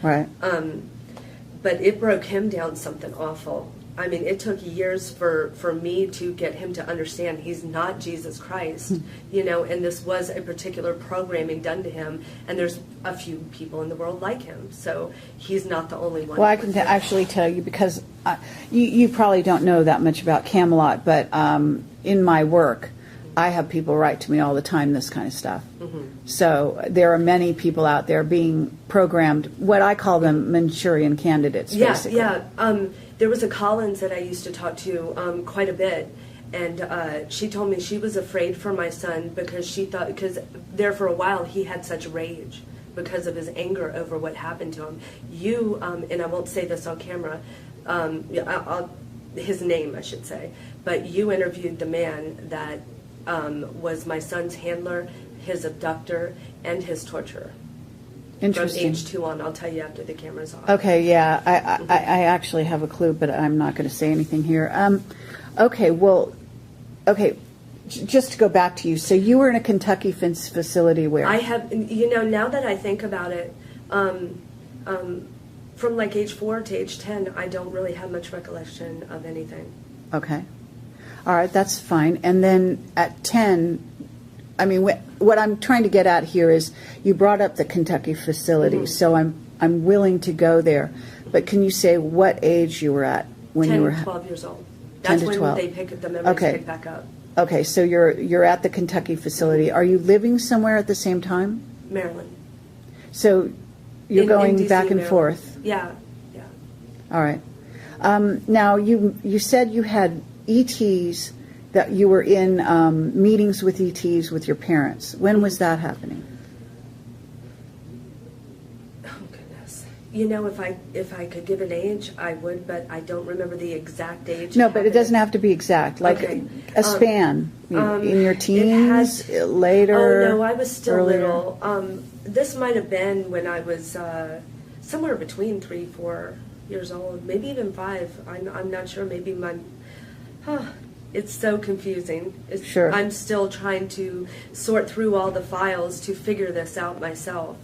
Right. But it broke him down something awful. I mean, it took years for me to get him to understand he's not Jesus Christ, you know, and this was a particular programming done to him, and there's a few people in the world like him, so he's not the only one. Well, I can actually tell you, because you probably don't know that much about Camelot, but in my work, I have people write to me all the time this kind of stuff. So there are many people out there being programmed, what I call them Manchurian candidates, basically. Yeah. There was a Collins that I used to talk to quite a bit, and she told me she was afraid for my son because she thought, because there for a while he had such rage because of his anger over what happened to him. You, and I won't say this on camera, his name I should say, but you interviewed the man that was my son's handler, his abductor, and his torturer. Interesting. From age 2 on. I'll tell you after the camera's off. Okay, yeah. I actually have a clue, but I'm not going to say anything here. Okay, well, okay, just to go back to you. So you were in a Kentucky facility where? I have, you know, now that I think about it, from like age 4 to age 10, I don't really have much recollection of anything. Okay. All right, that's fine. And then at 10, I mean, what I'm trying to get at here is you brought up the Kentucky facility, so I'm willing to go there. But can you say what age you were at when 10 you were 12 years old. That's when 12. they the memories pick back up. Okay, so you're at the Kentucky facility. Are you living somewhere at the same time? Maryland. So you're going DC, back and Maryland. forth. Yeah. All right. Now you said you had ETs, that you were in meetings with ETs with your parents. When was that happening? Oh goodness. You know, if I could give an age, I would, but I don't remember the exact age. No, but it doesn't have to be exact. Like a span in your teens, later. Oh no, I was still earlier. little. This might have been when I was somewhere between 3, 4 years old, maybe even 5. I'm not sure. Maybe my. It's so confusing. Sure. I'm still trying to sort through all the files to figure this out myself.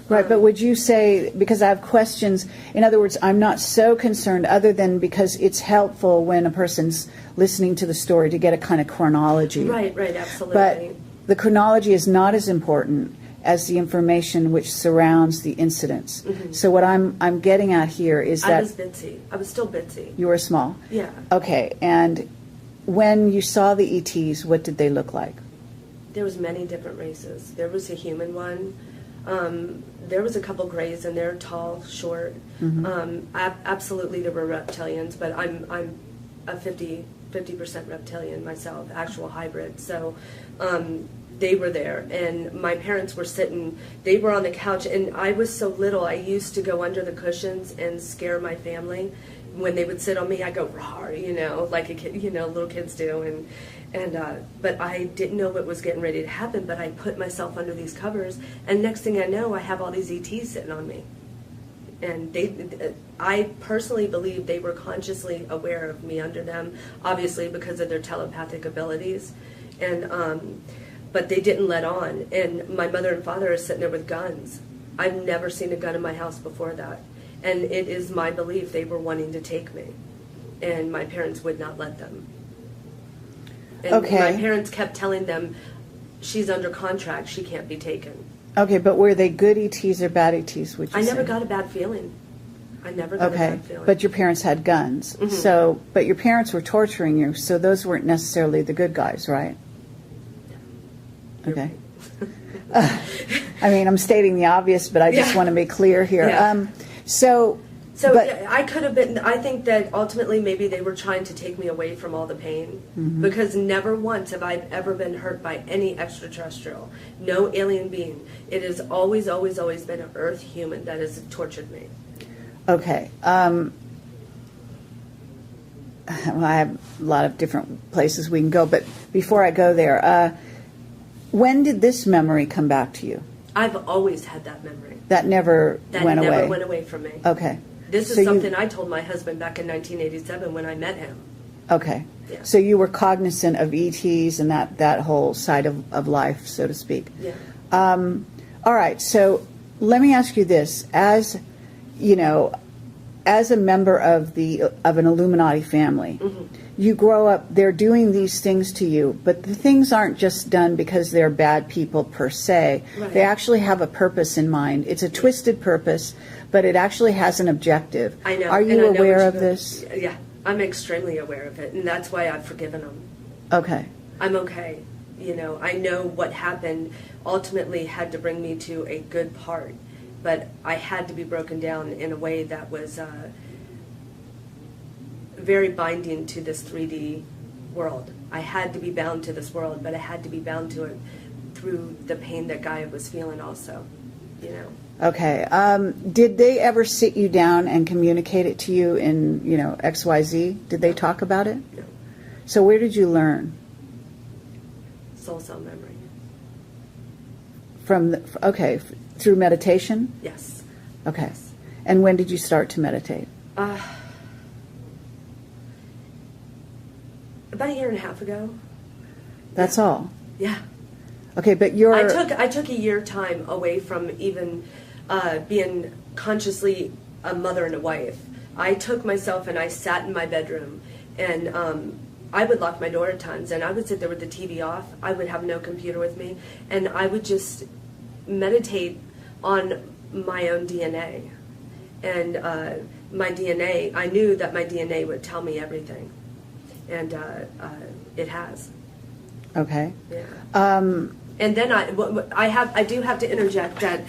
Right, but would you say, because I have questions, in other words, I'm not so concerned other than because it's helpful when a person's listening to the story to get a kind of chronology. Right, absolutely. But the chronology is not as important as the information which surrounds the incidents. So what I'm getting at here is that... I was bitsy. I was still bitsy. You were small? Yeah. Okay, and when you saw the ETs, what did they look like? There was many different races. There was a human one. There was a couple grays in there, tall, short. Absolutely, there were reptilians, but I'm a 50% reptilian myself, actual hybrid. So they were there, and my parents were sitting. They were on the couch, and I was so little. I used to go under the cushions and scare my family. When they would sit on me, I go rawr, you know, like a kid, you know, little kids do, but I didn't know what was getting ready to happen. But I put myself under these covers, and next thing I know, I have all these ETs sitting on me, and I personally believe they were consciously aware of me under them, obviously because of their telepathic abilities, and but they didn't let on. And my mother and father are sitting there with guns. I've never seen a gun in my house before that. And it is my belief they were wanting to take me. And my parents would not let them. And okay. My parents kept telling them, she's under contract, she can't be taken. Okay, but were they good ETs or bad ETs, would you I say? never got a bad feeling. I never got a bad feeling. But your parents had guns. So, but your parents were torturing you, so those weren't necessarily the good guys, right? Okay. I mean, I'm stating the obvious, but I just want to be clear here. Yeah. So I could have been, I think that ultimately maybe they were trying to take me away from all the pain, because never once have I ever been hurt by any extraterrestrial, no alien being. It has always, always, always been an Earth human that has tortured me. Okay. Well, I have a lot of different places we can go, but before I go there, when did this memory come back to you? I've always had that memory. That never went away? That never went away from me. Okay. This is something I told my husband back in 1987 when I met him. Okay. Yeah. So you were cognizant of ETs and that whole side of life, so to speak. Yeah. All right. So let me ask you this. As you know, as a member of an Illuminati family, you grow up, they're doing these things to you, but the things aren't just done because they're bad people per se. Right. They actually have a purpose in mind. It's a twisted purpose, but it actually has an objective. I know. Are you aware of this? Yeah, I'm extremely aware of it, and that's why I've forgiven them. Okay. I'm okay. You know, I know what happened ultimately had to bring me to a good part, but I had to be broken down in a way that was very binding to this 3D world. I had to be bound to this world, but I had to be bound to it through the pain that Gaia was feeling also, you know. Okay. Did they ever sit you down and communicate it to you in, you know, XYZ? Did they talk about it? No. So where did you learn? Soul cell memory. Okay, through meditation? Yes. Okay. Yes. And when did you start to meditate? About a year and a half ago. That's all? Yeah. Okay, but I took a year time away from even being consciously a mother and a wife. I took myself and I sat in my bedroom, and I would lock my door at times, and I would sit there with the TV off. I would have no computer with me, and I would just meditate on my own DNA. And my DNA, I knew that my DNA would tell me everything, and it has. Okay. Yeah. And then I do have to interject that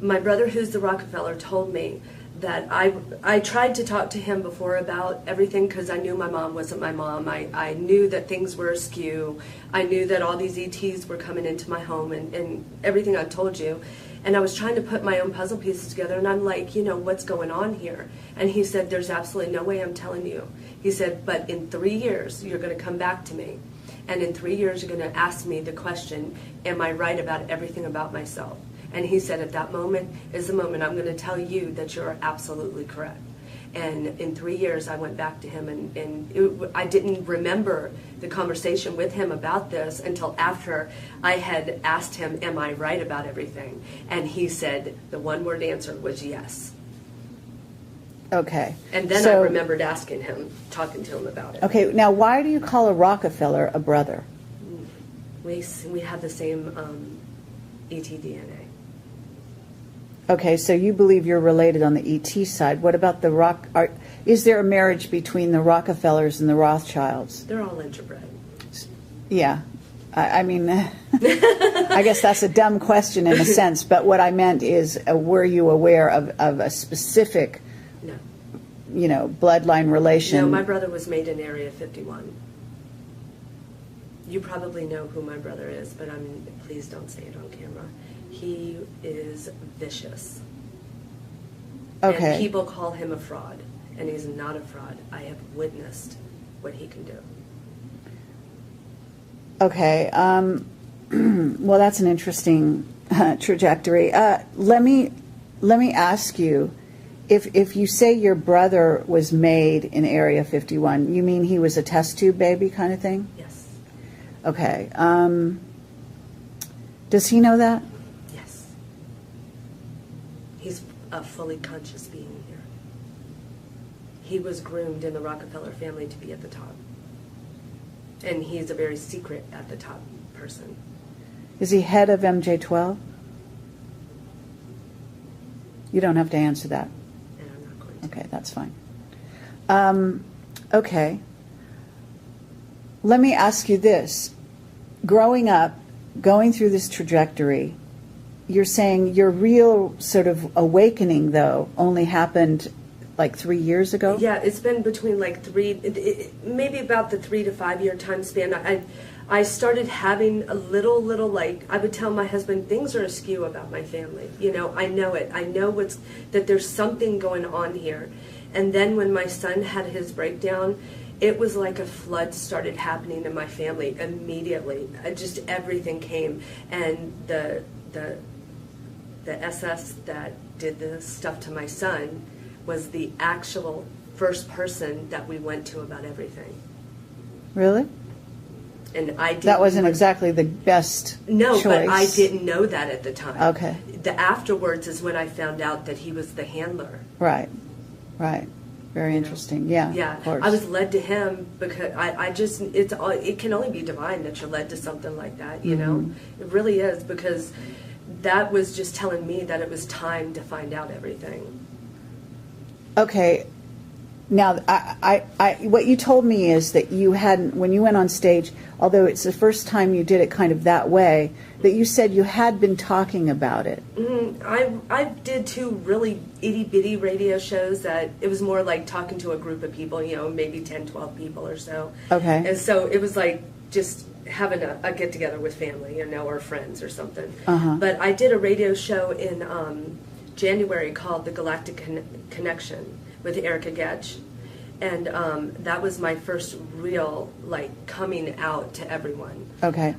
my brother, who's the Rockefeller, told me that I tried to talk to him before about everything because I knew my mom wasn't my mom. I knew that things were askew. I knew that all these ETs were coming into my home and everything I told you. And I was trying to put my own puzzle pieces together, and I'm like, you know, what's going on here? And he said, there's absolutely no way I'm telling you. He said, but in 3 years, you're going to come back to me. And in 3 years, you're going to ask me the question, am I right about everything about myself? And he said, at that moment is the moment I'm going to tell you that you're absolutely correct. And in 3 years, I went back to him, and I didn't remember the conversation with him about this until after I had asked him, am I right about everything? And he said the one-word answer was yes. Okay. And then I remembered asking him, talking to him about it. Okay, now why do you call a Rockefeller a brother? We have the same ET DNA. Okay, so you believe you're related on the ET side. What about is there a marriage between the Rockefellers and the Rothschilds? They're all interbred. Yeah. I mean, I guess that's a dumb question in a sense, but what I meant is, were you aware of a specific, no, you know, bloodline relation? No, my brother was made in Area 51. You probably know who my brother is, but please don't say it on camera. He is vicious. Okay. And people call him a fraud, and he's not a fraud. I have witnessed what he can do. Okay. Well, that's an interesting trajectory. Let me ask you, if you say your brother was made in Area 51, you mean he was a test tube baby kind of thing? Yes. Okay. Does he know that? Yes. He's a fully conscious being here. He was groomed in the Rockefeller family to be at the top. And he's a very secret at the top person. Is he head of MJ-12? You don't have to answer that. And I'm not going to. Okay, that's fine. Okay. Let me ask you this. Growing up, going through this trajectory, you're saying your real sort of awakening, though, only happened like 3 years ago? Yeah, it's been between like maybe about the 3 to 5 year time span. I started having a little like, I would tell my husband, things are askew about my family. You know, I know it. I know that there's something going on here. And then when my son had his breakdown, it was like a flood started happening in my family immediately. Just everything came. And the SS that did the stuff to my son was the actual first person that we went to about everything. Really? And I didn't. That wasn't exactly the best No, choice. but I didn't know that at the time. Okay. the afterwards is when I found out that he was the handler. Right. Very interesting. Yeah. Yeah. Of course. I was led to him because it can only be divine that you're led to something like that, you know? It really is, because that was just telling me that it was time to find out everything. Okay. Now, what you told me is that you hadn't, when you went on stage, although it's the first time you did it kind of that way, that you said you had been talking about it. I did 2 really itty-bitty radio shows that it was more like talking to a group of people, you know, maybe 10, 12 people or so. Okay. And so it was like just having a get-together with family, you know, or friends or something. But I did a radio show in January called The Galactic Connection with Erica Getch, and that was my first real, like, coming out to everyone. Okay.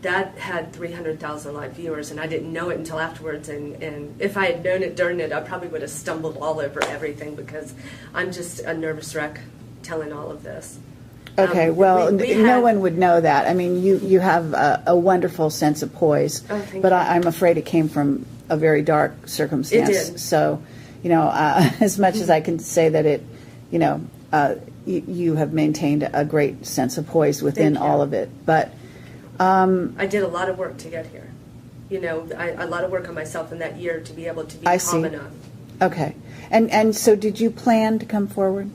That had 300,000 live viewers, and I didn't know it until afterwards, and if I had known it during it, I probably would have stumbled all over everything, because I'm just a nervous wreck telling all of this. Okay, well, no one would know that. I mean, you have a wonderful sense of poise, but I'm afraid it came from a very dark circumstance. It did. So, you know, as much as I can say that it, you know, you have maintained a great sense of poise within all of it. But I did a lot of work to get here. You know, a lot of work on myself in that year to be able to be calm enough. Okay. And so did you plan to come forward?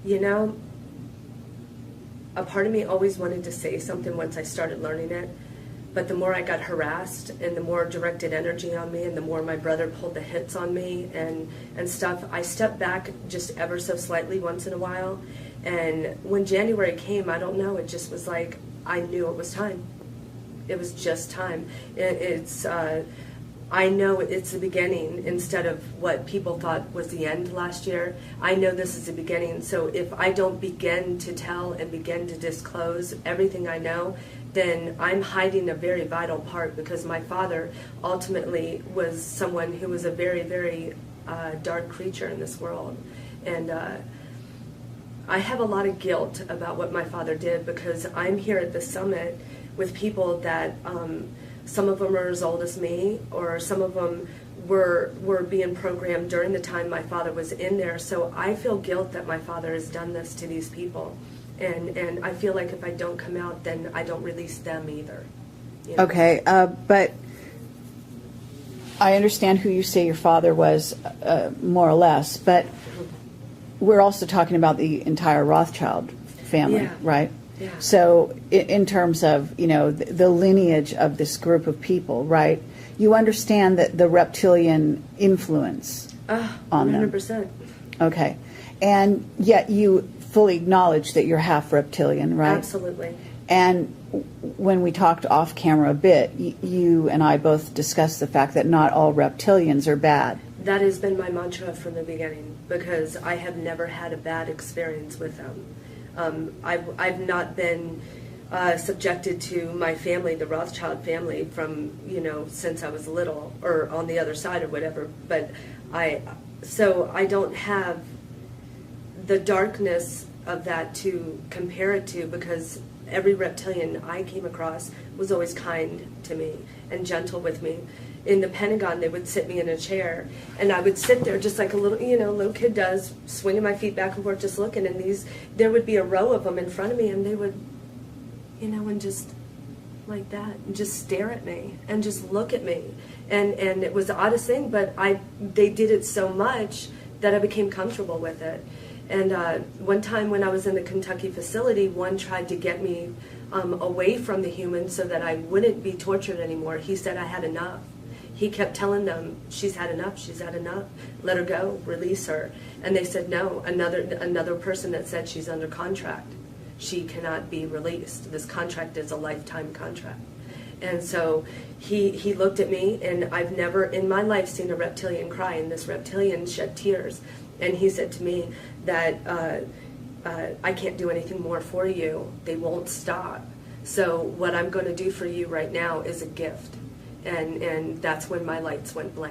You know, a part of me always wanted to say something once I started learning it, but the more I got harassed and the more directed energy on me and the more my brother pulled the hits on me and stuff, I stepped back just ever so slightly once in a while. And when January came, I don't know, it just was like, I knew it was time. It was just time. I know it's the beginning instead of what people thought was the end last year. I know this is the beginning, so if I don't begin to tell and begin to disclose everything I know, then I'm hiding a very vital part, because my father ultimately was someone who was a very, very dark creature in this world. And I have a lot of guilt about what my father did, because I'm here at the summit with people that some of them are as old as me, or some of them were being programmed during the time my father was in there. So I feel guilt that my father has done this to these people. And I feel like if I don't come out, then I don't release them either. You know? Okay, but I understand who you say your father was, more or less, but we're also talking about the entire Rothschild family, right? Yeah. So in terms of, you know, the lineage of this group of people, right, you understand that the reptilian influence on them. 100%. Okay. And yet you fully acknowledge that you're half reptilian, right? Absolutely. And when we talked off camera a bit, you and I both discussed the fact that not all reptilians are bad. That has been my mantra from the beginning, because I have never had a bad experience with them. I've not been subjected to my family, the Rothschild family, from, you know, since I was little, or on the other side or whatever. But so I don't have the darkness of that to compare it to, because every reptilian I came across was always kind to me and gentle with me. In the Pentagon, they would sit me in a chair, and I would sit there just like a little, you know, little kid does, swinging my feet back and forth, just looking. And there would be a row of them in front of me, and they would, you know, and just like that, and just stare at me and just look at me. And it was the oddest thing, but they did it so much that I became comfortable with it. And one time when I was in the Kentucky facility, one tried to get me away from the humans so that I wouldn't be tortured anymore. He said I had enough. He kept telling them, she's had enough, let her go, release her. And they said no. Another person that said she's under contract. She cannot be released. This contract is a lifetime contract. And so he looked at me, and I've never in my life seen a reptilian cry, and this reptilian shed tears. And he said to me that I can't do anything more for you. They won't stop. So what I'm going to do for you right now is a gift. And that's when my lights went blank.